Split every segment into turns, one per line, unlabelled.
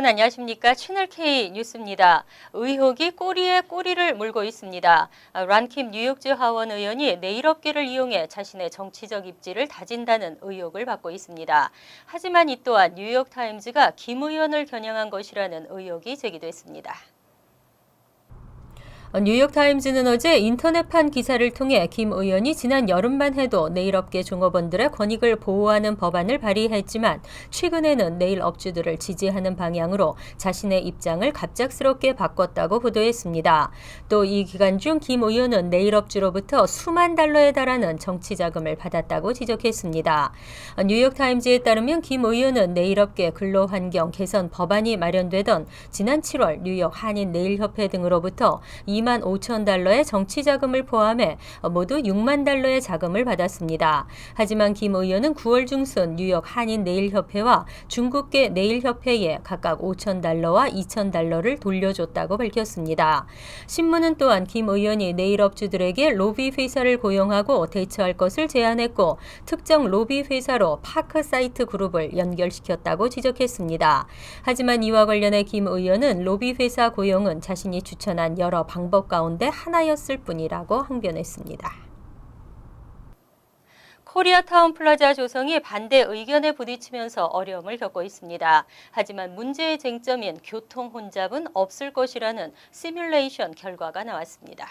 여러분 안녕하십니까? 채널K 뉴스입니다. 의혹이 꼬리에 꼬리를 물고 있습니다. 란킴 뉴욕주 하원 의원이 네일 업계를 이용해 자신의 정치적 입지를 다진다는 의혹을 받고 있습니다. 하지만 이 또한 뉴욕타임즈가 김 의원을 겨냥한 것이라는 의혹이 제기됐습니다. 뉴욕타임즈는 어제 인터넷판 기사를 통해 김 의원이 지난 여름만 해도 네일업계 종업원들의 권익을 보호하는 법안을 발의했지만 최근에는 네일 업주들을 지지하는 방향으로 자신의 입장을 갑작스럽게 바꿨다고 보도했습니다. 또 이 기간 중 김 의원은 네일업주로부터 수만 달러에 달하는 정치 자금을 받았다고 지적했습니다. 뉴욕타임즈에 따르면 김 의원은 네일업계 근로환경 개선 법안이 마련되던 지난 7월 뉴욕 한인 네일협회 등으로부터 2만 5천 달러의 정치 자금을 포함해 모두 6만 달러의 자금을 받았습니다. 하지만 김 의원은 9월 중순 뉴욕 한인 네일협회와 중국계 네일협회에 각각 5천 달러와 2천 달러를 돌려줬다고 밝혔습니다. 신문은 또한 김 의원이 네일업주들에게 로비 회사를 고용하고 대처할 것을 제안했고 특정 로비 회사로 파크사이트 그룹을 연결시켰다고 지적했습니다. 하지만 이와 관련해 김 의원은 로비 회사 고용은 자신이 추천한 여러 방법 가운데 하나였을 뿐이라고 항변했습니다. 코리아타운 플라자 조성이 반대 의견에 부딪히면서 어려움을 겪고 있습니다. 하지만 문제의 쟁점인 교통 혼잡은 없을 것이라는 시뮬레이션 결과가 나왔습니다.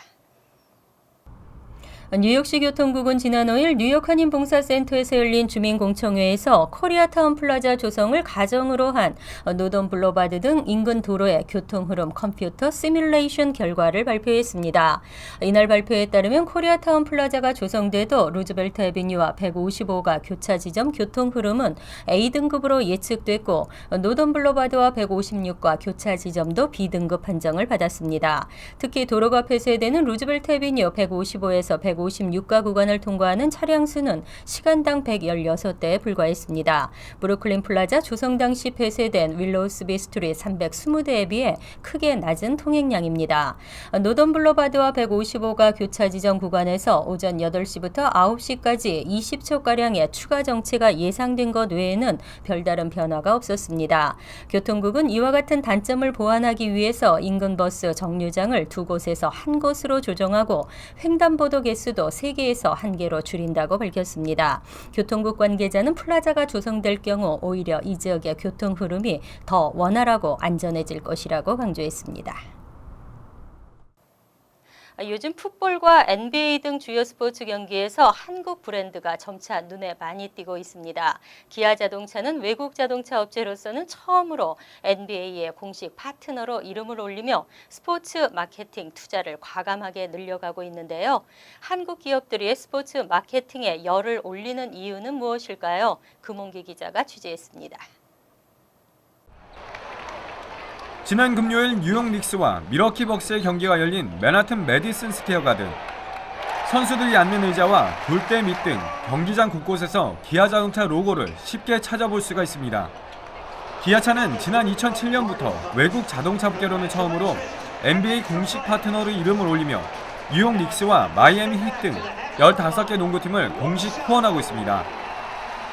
뉴욕시 교통국은 지난 5일 뉴욕 한인봉사센터에서 열린 주민공청회에서 코리아타운 플라자 조성을 가정으로 한 노던 블루바드 등 인근 도로의 교통 흐름 컴퓨터 시뮬레이션 결과를 발표했습니다. 이날 발표에 따르면 코리아타운 플라자가 조성돼도 루즈벨트 애비뉴와 155가 교차 지점 교통 흐름은 A등급으로 예측됐고 노던 블루바드와 156과 교차 지점도 B등급 판정을 받았습니다. 특히 도로가 폐쇄되는 루즈벨트 애비뉴 155에서 156가 구간을 통과하는 차량 수는 시간당 116대에 불과했습니다. 브루클린 플라자 조성 당시 폐쇄된 윌로우스비 스트리트 320대에 비해 크게 낮은 통행량입니다. 노던 블루바드와 155가 교차 지점 구간에서 오전 8시부터 9시까지 20초가량의 추가 정체가 예상된 것 외에는 별다른 변화가 없었습니다. 교통국은 이와 같은 단점을 보완하기 위해서 인근 버스 정류장을 두 곳에서 한 곳으로 조정하고 횡단보도 개수도 3개에서 1개로 줄인다고 밝혔습니다. 교통국 관계자는 플라자가 조성될 경우 오히려 이 지역의 교통 흐름이 더 원활하고 안전해질 것이라고 강조했습니다. 요즘 풋볼과 NBA 등 주요 스포츠 경기에서 한국 브랜드가 점차 눈에 많이 띄고 있습니다. 기아 자동차는 외국 자동차 업체로서는 처음으로 NBA의 공식 파트너로 이름을 올리며 스포츠 마케팅 투자를 과감하게 늘려가고 있는데요. 한국 기업들이 스포츠 마케팅에 열을 올리는 이유는 무엇일까요? 금홍기 기자가 취재했습니다.
지난 금요일 뉴욕 닉스와 미러키 벅스의 경기가 열린 맨하튼 메디슨 스퀘어 가든. 선수들이 앉는 의자와 돌대 밑 등 경기장 곳곳에서 기아 자동차 로고를 쉽게 찾아볼 수가 있습니다. 기아차는 지난 2007년부터 외국 자동차 업계로는 처음으로 NBA 공식 파트너로 이름을 올리며 뉴욕 닉스와 마이애미 힛 등 15개 농구팀을 공식 후원하고 있습니다.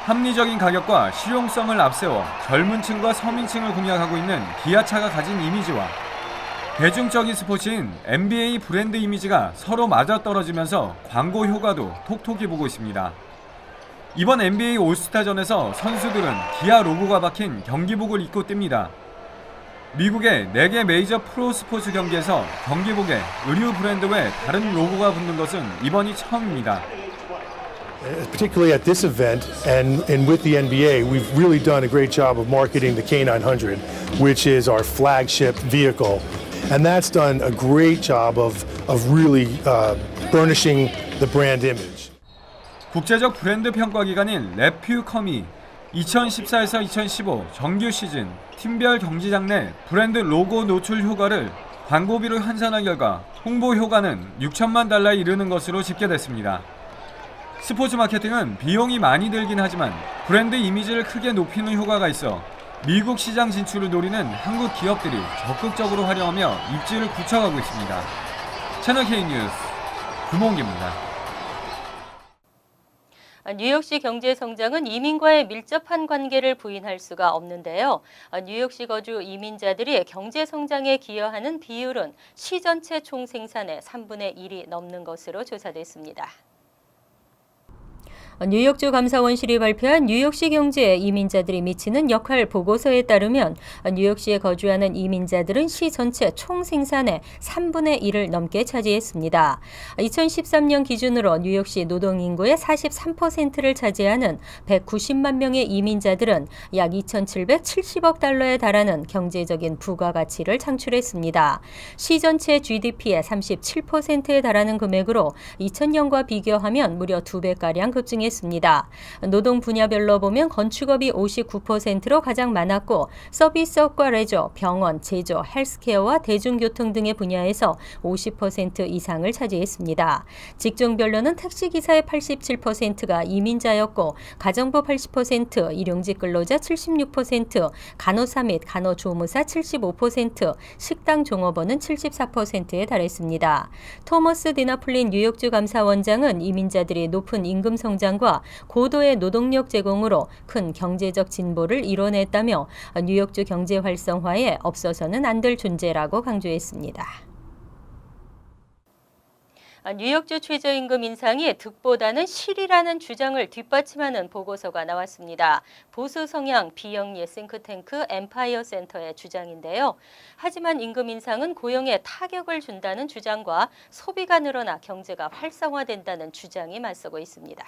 합리적인 가격과 실용성을 앞세워 젊은 층과 서민층을 공략하고 있는 기아차가 가진 이미지와 대중적인 스포츠인 NBA 브랜드 이미지가 서로 맞아떨어지면서 광고 효과도 톡톡히 보고 있습니다. 이번 NBA 올스타전에서 선수들은 기아 로고가 박힌 경기복을 입고 뜁니다. 미국의 4개 메이저 프로 스포츠 경기에서 경기복에 의류 브랜드 외 다른 로고가 붙는 것은 이번이 처음입니다.
Particularly at this event and with the NBA, we've really done a great job of marketing the K900, which is our flagship vehicle. And that's done a great job of really burnishing the brand image.
국제적 브랜드 평가 기관인 레퓨컴이 2014에서 2015 정규 시즌 팀별 경기장 내 브랜드 로고 노출 효과를 광고비로 환산한 결과 홍보 효과는 6천만 달러에 이르는 것으로 집계됐습니다. 스포츠 마케팅은 비용이 많이 들긴 하지만 브랜드 이미지를 크게 높이는 효과가 있어 미국 시장 진출을 노리는 한국 기업들이 적극적으로 활용하며 입지를 굳혀가고 있습니다. 채널K 뉴스 금홍기입니다.
뉴욕시 경제 성장은 이민과의 밀접한 관계를 부인할 수가 없는데요. 뉴욕시 거주 이민자들이 경제 성장에 기여하는 비율은 시 전체 총 생산의 3분의 1이 넘는 것으로 조사됐습니다. 뉴욕주 감사원실이 발표한 뉴욕시 경제에 이민자들이 미치는 역할 보고서에 따르면 뉴욕시에 거주하는 이민자들은 시 전체 총 생산의 3분의 1을 넘게 차지했습니다. 2013년 기준으로 뉴욕시 노동인구의 43%를 차지하는 190만 명의 이민자들은 약 2,770억 달러에 달하는 경제적인 부가가치를 창출했습니다. 시 전체 GDP의 37%에 달하는 금액으로 2000년과 비교하면 무려 2배가량 급증했습니다. 노동 분야별로 보면 건축업이 59%로 가장 많았고 서비스업과 레저, 병원, 제조, 헬스케어와 대중교통 등의 분야에서 50% 이상을 차지했습니다. 직종별로는 택시기사의 87%가 이민자였고 가정부 80%, 일용직 근로자 76%, 간호사 및 간호조무사 75%, 식당 종업원은 74%에 달했습니다. 토머스 디나플린 뉴욕주 감사원장은 이민자들이 높은 임금 성장과 고도의 노동력 제공으로 큰 경제적 진보를 이뤄냈다며 뉴욕주 경제 활성화에 없어서는 안 될 존재라고 강조했습니다. 뉴욕주 최저임금 인상이 득보다는 실이라는 주장을 뒷받침하는 보고서가 나왔습니다. 보수 성향 비영리 싱크탱크 엠파이어 센터의 주장인데요. 하지만 임금 인상은 고용에 타격을 준다는 주장과 소비가 늘어나 경제가 활성화된다는 주장이 맞서고 있습니다.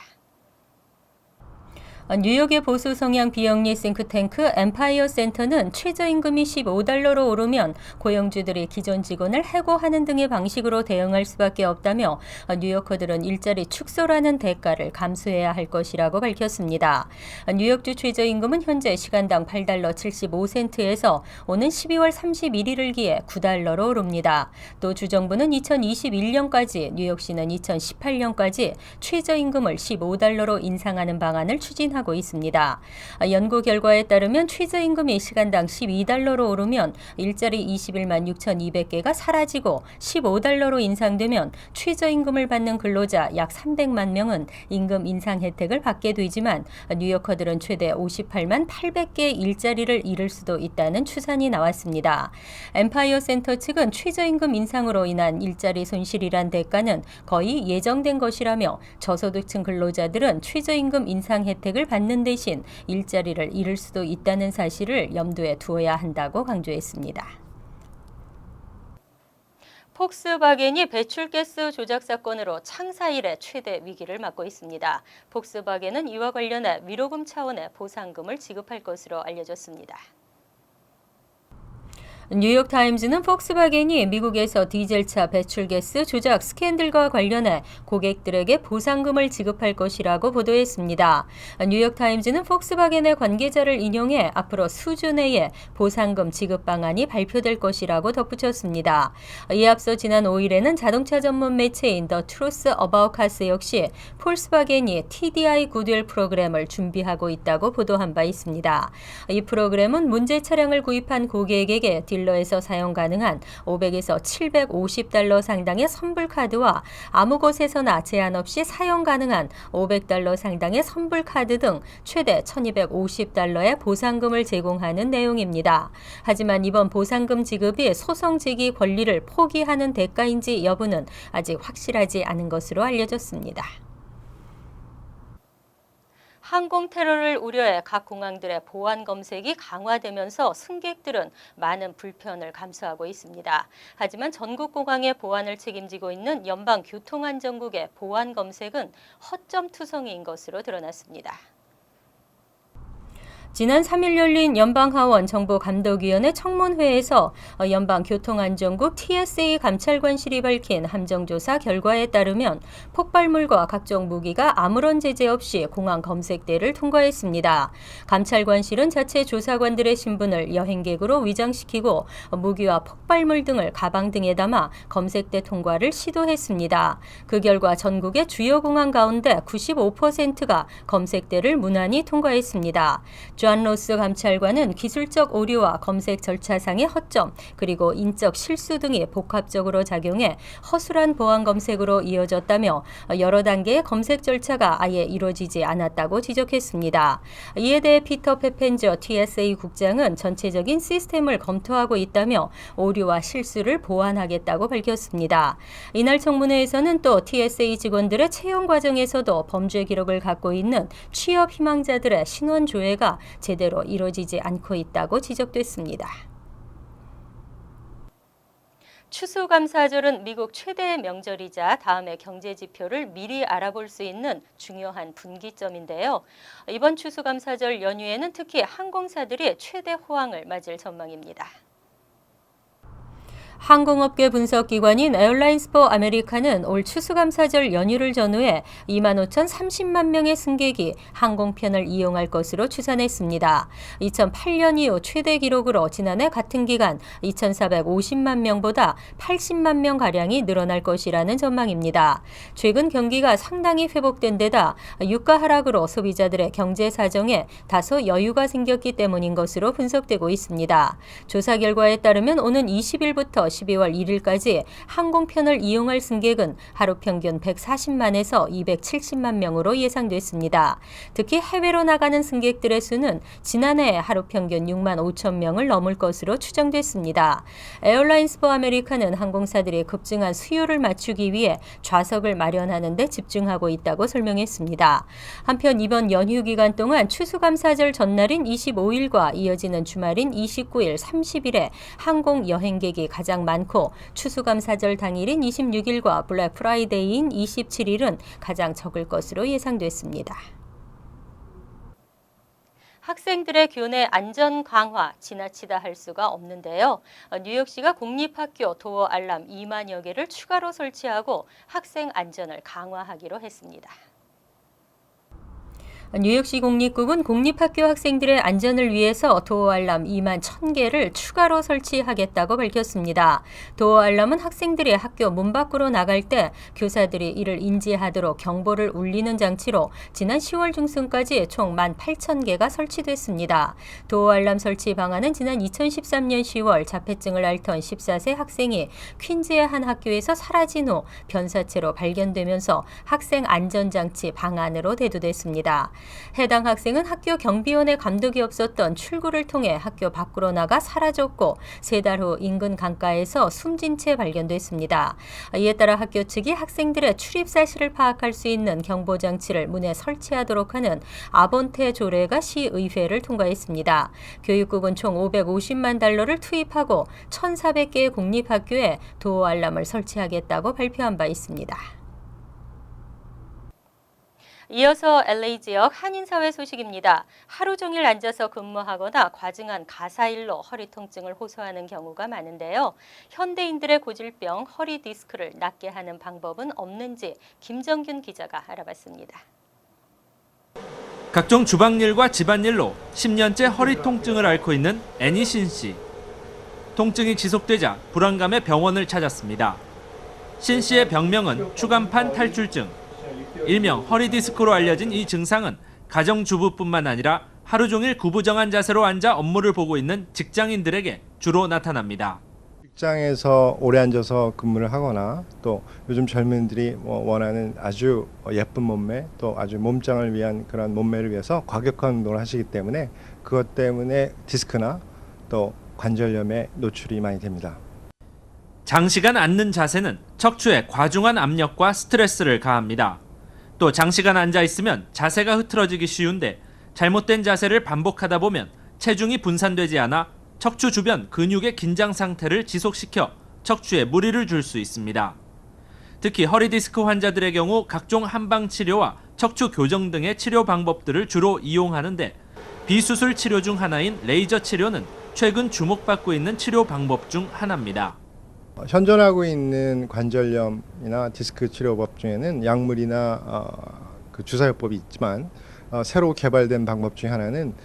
뉴욕의 보수 성향 비영리 싱크탱크 엠파이어 센터는 최저임금이 $15로 오르면 고용주들이 기존 직원을 해고하는 등의 방식으로 대응할 수밖에 없다며 뉴요커들은 일자리 축소라는 대가를 감수해야 할 것이라고 밝혔습니다. 뉴욕주 최저임금은 현재 시간당 $8.75에서 오는 12월 31일을 기해 $9로 오릅니다. 또 주정부는 2021년까지 뉴욕시는 2018년까지 최저임금을 $15로 인상하는 방안을 추진하고 있습니다. 연구 결과에 따르면 최저임금이 시간당 $12로 오르면 일자리 21만 6,200개가 사라지고 $15로 인상되면 최저임금을 받는 근로자 약 300만 명은 임금 인상 혜택을 받게 되지만 뉴요커들은 최대 58만 800개의 일자리를 잃을 수도 있다는 추산이 나왔습니다. 엠파이어 센터 측은 최저임금 인상으로 인한 일자리 손실이란 대가는 거의 예정된 것이라며 저소득층 근로자들은 최저임금 인상 혜택을 받는 대신 일자리를 잃을 수도 있다는 사실을 염두에 두어야 한다고 강조했습니다. 폭스바겐이 배출가스 조작 사건으로 창사 이래 최대 위기를 맞고 있습니다. 폭스바겐은 이와 관련해 위로금 차원의 보상금을 지급할 것으로 알려졌습니다. 뉴욕타임즈는 폭스바겐이 미국에서 디젤차 배출가스 조작 스캔들과 관련해 고객들에게 보상금을 지급할 것이라고 보도했습니다. 뉴욕타임즈는 폭스바겐의 관계자를 인용해 앞으로 수주 내에 보상금 지급 방안이 발표될 것이라고 덧붙였습니다. 이에 앞서 지난 5일에는 자동차 전문 매체인 The Truth About Cars 역시 폭스바겐이 TDI 굿윌 프로그램을 준비하고 있다고 보도한 바 있습니다. 이 프로그램은 문제 차량을 구입한 고객에게 딜러에서 사용 가능한 $500에서 $750 상당의 선불카드와 아무 곳에서나 제한 없이 사용 가능한 $500 상당의 선불카드 등 최대 $1250의 보상금을 제공하는 내용입니다. 하지만 이번 보상금 지급이 소송 제기 권리를 포기하는 대가인지 여부는 아직 확실하지 않은 것으로 알려졌습니다. 항공 테러를 우려해 각 공항들의 보안 검색이 강화되면서 승객들은 많은 불편을 감수하고 있습니다. 하지만 전국 공항의 보안을 책임지고 있는 연방교통안전국의 보안 검색은 허점투성이인 것으로 드러났습니다. 지난 3일 열린 연방하원 정보감독위원회 청문회에서 연방교통안전국 TSA 감찰관실이 밝힌 함정조사 결과에 따르면 폭발물과 각종 무기가 아무런 제재 없이 공항 검색대를 통과했습니다. 감찰관실은 자체 조사관들의 신분을 여행객으로 위장시키고 무기와 폭발물 등을 가방 등에 담아 검색대 통과를 시도했습니다. 그 결과 전국의 주요 공항 가운데 95%가 검색대를 무난히 통과했습니다. 존 로스 감찰관은 기술적 오류와 검색 절차상의 허점, 그리고 인적 실수 등이 복합적으로 작용해 허술한 보안 검색으로 이어졌다며 여러 단계의 검색 절차가 아예 이루어지지 않았다고 지적했습니다. 이에 대해 피터 페펜저 TSA 국장은 전체적인 시스템을 검토하고 있다며 오류와 실수를 보완하겠다고 밝혔습니다. 이날 청문회에서는 또 TSA 직원들의 채용 과정에서도 범죄 기록을 갖고 있는 취업 희망자들의 신원 조회가 제대로 이루어지지 않고 있다고 지적됐습니다. 추수감사절은 미국 최대의 명절이자 다음의 경제 지표를 미리 알아볼 수 있는 중요한 분기점인데요. 이번 추수감사절 연휴에는 특히 항공사들이 최대 호황을 맞을 전망입니다. 항공업계 분석기관인 에어라인스 포 아메리카는 올 추수감사절 연휴를 전후해 25,030만 명의 승객이 항공편을 이용할 것으로 추산했습니다. 2008년 이후 최대 기록으로 지난해 같은 기간 2,450만 명보다 80만 명가량이 늘어날 것이라는 전망입니다. 최근 경기가 상당히 회복된 데다 유가 하락으로 소비자들의 경제 사정에 다소 여유가 생겼기 때문인 것으로 분석되고 있습니다. 조사 결과에 따르면 오는 20일부터 12월 1일까지 항공편을 이용할 승객은 하루 평균 140만에서 270만 명으로 예상됐습니다. 특히 해외로 나가는 승객들의 수는 지난해 하루 평균 6만 5천 명을 넘을 것으로 추정됐습니다. 에어라인스 포 아메리카는 항공사들이 급증한 수요를 맞추기 위해 좌석을 마련하는 데 집중하고 있다고 설명했습니다. 한편 이번 연휴 기간 동안 추수감사절 전날인 25일과 이어지는 주말인 29일, 30일에 항공 여행객이 가장 많고 추수감사절 당일인 26일과 블랙 프라이데이인 27일은 가장 적을 것으로 예상됐습니다. 학생들의 교내 안전 강화 지나치다 할 수가 없는데요. 뉴욕시가 공립학교 도어 알람 2만여 개를 추가로 설치하고 학생 안전을 강화하기로 했습니다. 뉴욕시 공립국은 공립학교 학생들의 안전을 위해서 도어 알람 2만 1,000개를 추가로 설치하겠다고 밝혔습니다. 도어 알람은 학생들이 학교 문 밖으로 나갈 때 교사들이 이를 인지하도록 경보를 울리는 장치로 지난 10월 중순까지 총 18,000개가 설치됐습니다. 도어 알람 설치 방안은 지난 2013년 10월 자폐증을 앓던 14세 학생이 퀸즈의 한 학교에서 사라진 후 변사체로 발견되면서 학생 안전장치 방안으로 대두됐습니다. 해당 학생은 학교 경비원의 감독이 없었던 출구를 통해 학교 밖으로 나가 사라졌고 3달 후 인근 강가에서 숨진 채 발견됐습니다. 이에 따라 학교 측이 학생들의 출입 사실을 파악할 수 있는 경보장치를 문에 설치하도록 하는 아본테 조례가 시의회를 통과했습니다. 교육국은 총 550만 달러를 투입하고 1,400개의 공립학교에 도어 알람을 설치하겠다고 발표한 바 있습니다. 이어서 LA 지역 한인사회 소식입니다. 하루 종일 앉아서 근무하거나 과증한 가사일로 허리 통증을 호소하는 경우가 많은데요. 현대인들의 고질병 허리 디스크를 낫게 하는 방법은 없는지 김정균 기자가 알아봤습니다.
각종 주방일과 집안일로 10년째 허리 통증을 앓고 있는 애니신 씨. 통증이 지속되자 불안감에 병원을 찾았습니다. 신 씨의 병명은 추간판 탈출증. 일명 허리 디스크로 알려진 이 증상은 가정주부뿐만 아니라 하루 종일 구부정한 자세로 앉아 업무를 보고 있는 직장인들에게 주로 나타납니다.
직장에서 오래 앉아서 근무를 하거나 또 요즘 젊은이들이 원하는 아주 예쁜 몸매 또 아주 몸짱을 위한 그런 몸매를 위해서 과격한 운동을 하시기 때문에 그것 때문에 디스크나 또 관절염에 노출이 많이 됩니다.
장시간 앉는 자세는 척추에 과중한 압력과 스트레스를 가합니다. 또 장시간 앉아 있으면 자세가 흐트러지기 쉬운데 잘못된 자세를 반복하다 보면 체중이 분산되지 않아 척추 주변 근육의 긴장 상태를 지속시켜 척추에 무리를 줄 수 있습니다. 특히 허리 디스크 환자들의 경우 각종 한방 치료와 척추 교정 등의 치료 방법들을 주로 이용하는데 비수술 치료 중 하나인 레이저 치료는 최근 주목받고 있는 치료 방법 중 하나입니다.
현존하고 있는 관절염이나 디스크 치료법 중에는 약물이나 그 주사요법이 있지만 새로 개발된 방법 중 하나는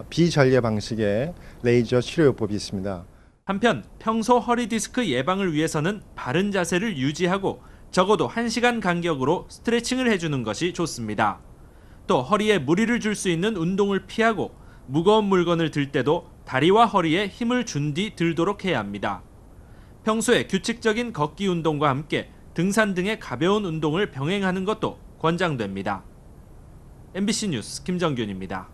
비전개 방식의 레이저 치료요법이 있습니다.
한편 평소 허리 디스크 예방을 위해서는 바른 자세를 유지하고 적어도 1시간 간격으로 스트레칭을 해주는 것이 좋습니다. 또 허리에 무리를 줄 수 있는 운동을 피하고 무거운 물건을 들 때도 다리와 허리에 힘을 준 뒤 들도록 해야 합니다. 평소에 규칙적인 걷기 운동과 함께 등산 등의 가벼운 운동을 병행하는 것도 권장됩니다. MBC 뉴스 김정균입니다.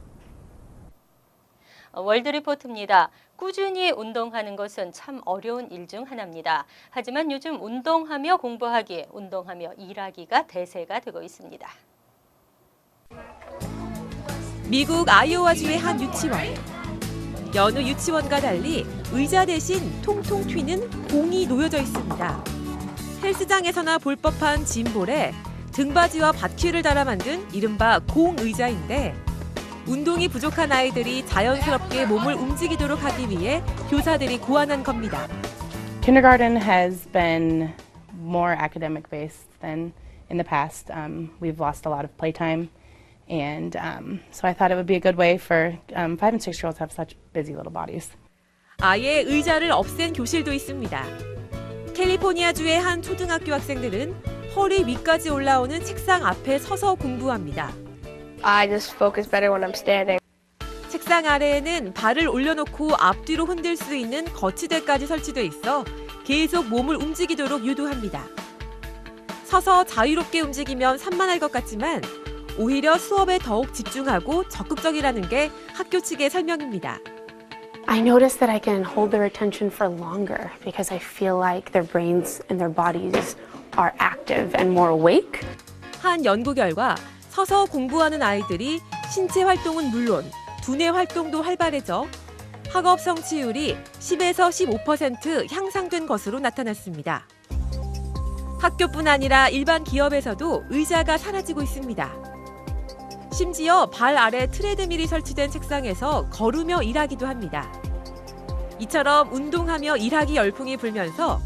월드리포트입니다. 꾸준히 운동하는 것은 참 어려운 일 중 하나입니다. 하지만 요즘 운동하며 공부하기, 운동하며 일하기가 대세가 되고 있습니다.
미국 아이오와주의 한 유치원. 여느 유치원과 달리 의자 대신 통통 튀는 공이 놓여져 있습니다. 헬스장에서나 볼 법한 짐볼에 등받이와 바퀴를 달아 만든 이른바 공의자인데 운동이 부족한 아이들이 자연스럽게 몸을 움직이도록 하기 위해 교사들이 고안한 겁니다.
Kindergarten has been more academic based than in the past. We've lost a lot of playtime. And so I thought it would be a good way for 5 and 6-year-olds to have such busy little bodies.
아예 의자를 없앤 교실도 있습니다. 캘리포니아주의 한 초등학교 학생들은 허리 위까지 올라오는 책상 앞에 서서 공부합니다.
I just focus better when I'm standing.
책상 아래에는 발을 올려놓고 앞뒤로 흔들 수 있는 거치대까지 설치돼 있어 계속 몸을 움직이도록 유도합니다. 서서 자유롭게 움직이면 산만할 것 같지만 오히려 수업에 더욱 집중하고 적극적이라는 게 학교 측의 설명입니다.
I notice that I can hold their attention for longer because I feel like their brains and their bodies are active and more awake.
한 연구 결과 서서 공부하는 아이들이 신체 활동은 물론 두뇌 활동도 활발해져 학업 성취율이 10에서 15% 향상된 것으로 나타났습니다. 학교뿐 아니라 일반 기업에서도 의자가 사라지고 있습니다. 심지어 발 아래 트레드밀이 설치된 책상에서 걸으며 일하기도 합니다. 이처럼 운동하며 일하기 열풍이 불면서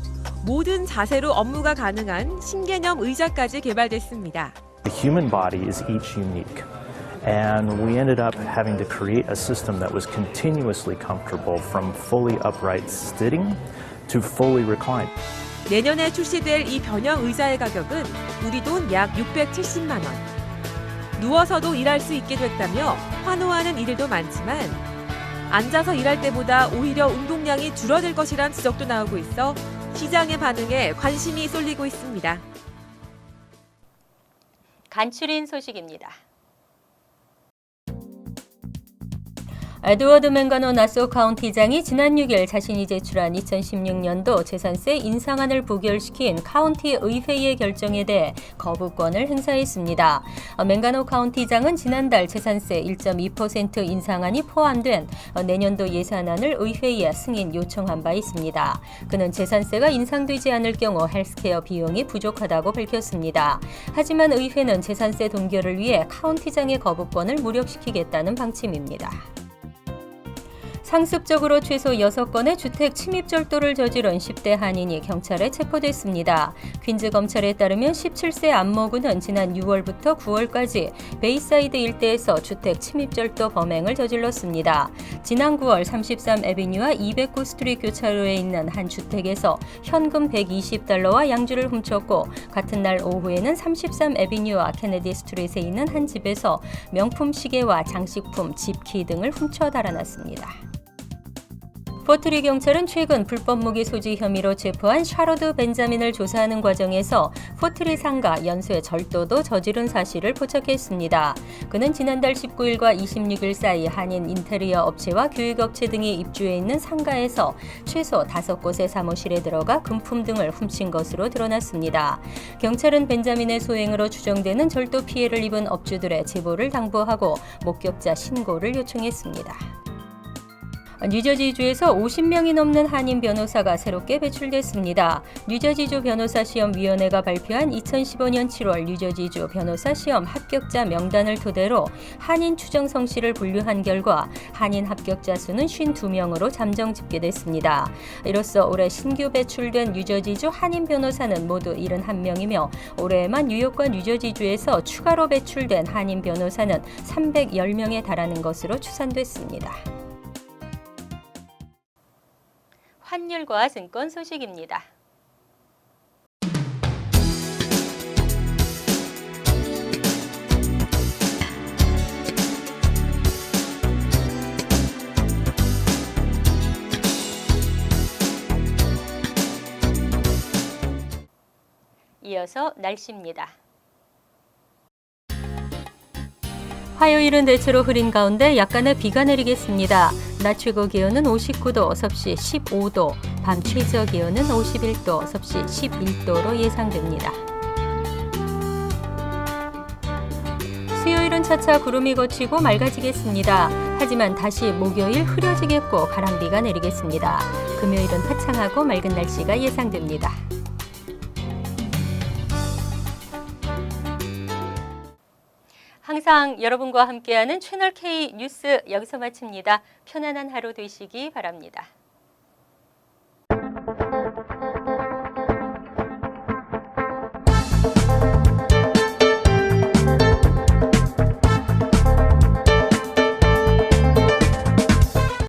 모든 자세로 업무가 가능한 신개념 의자까지 개발됐습니다.
The human body is each unique, and we ended up having to create a system that was continuously comfortable from fully upright sitting to fully reclined.
내년에 출시될 이 변형 의자의 가격은 우리 돈 약 670만 원. 누워서도 일할 수 있게 됐다며 환호하는 이들도 많지만 앉아서 일할 때보다 오히려 운동량이 줄어들 것이란 지적도 나오고 있어 시장의 반응에 관심이 쏠리고 있습니다.
간추린 소식입니다. 에드워드 맹가노 나소 카운티장이 지난 6일 자신이 제출한 2016년도 재산세 인상안을 부결시킨 카운티 의회의 결정에 대해 거부권을 행사했습니다. 맹가노 카운티장은 지난달 재산세 1.2% 인상안이 포함된 내년도 예산안을 의회에 승인 요청한 바 있습니다. 그는 재산세가 인상되지 않을 경우 헬스케어 비용이 부족하다고 밝혔습니다. 하지만 의회는 재산세 동결을 위해 카운티장의 거부권을 무력시키겠다는 방침입니다. 상습적으로 최소 6건의 주택 침입 절도를 저지른 10대 한인이 경찰에 체포됐습니다. 퀸즈 검찰에 따르면 17세 안모군은 지난 6월부터 9월까지 베이사이드 일대에서 주택 침입 절도 범행을 저질렀습니다. 지난 9월 33 애비뉴와 209 스트리트 교차로에 있는 한 주택에서 현금 $120와 양주를 훔쳤고 같은 날 오후에는 33 애비뉴와 케네디 스트리트에 있는 한 집에서 명품 시계와 장식품, 집키 등을 훔쳐 달아났습니다. 포트리 경찰은 최근 불법 무기 소지 혐의로 체포한 샤로드 벤자민을 조사하는 과정에서 포트리 상가 연쇄 절도도 저지른 사실을 포착했습니다. 그는 지난달 19일과 26일 사이 한인 인테리어 업체와 교육업체 등이 입주해 있는 상가에서 최소 5곳의 사무실에 들어가 금품 등을 훔친 것으로 드러났습니다. 경찰은 벤자민의 소행으로 추정되는 절도 피해를 입은 업주들의 제보를 당부하고 목격자 신고를 요청했습니다. 뉴저지주에서 50명이 넘는 한인 변호사가 새롭게 배출됐습니다. 뉴저지주 변호사시험위원회가 발표한 2015년 7월 뉴저지주 변호사 시험 합격자 명단을 토대로 한인 추정 성씨를 분류한 결과 한인 합격자 수는 52명으로 잠정 집계됐습니다. 이로써 올해 신규 배출된 뉴저지주 한인 변호사는 모두 71명이며 올해에만 뉴욕과 뉴저지주에서 추가로 배출된 한인 변호사는 310명에 달하는 것으로 추산됐습니다. 환율과 증권 소식입니다. 이어서 날씨입니다. 화요일은 대체로 흐린 가운데 약간의 비가 내리겠습니다. 낮 최고 기온은 59도, 섭씨 15도, 밤 최저 기온은 51도, 섭씨 11도로 예상됩니다. 수요일은 차차 구름이 걷히고 맑아지겠습니다. 하지만 다시 목요일 흐려지겠고 가랑비가 내리겠습니다. 금요일은 화창하고 맑은 날씨가 예상됩니다. 항상 여러분과 함께하는 채널K 뉴스 여기서 마칩니다. 편안한 하루 되시기 바랍니다.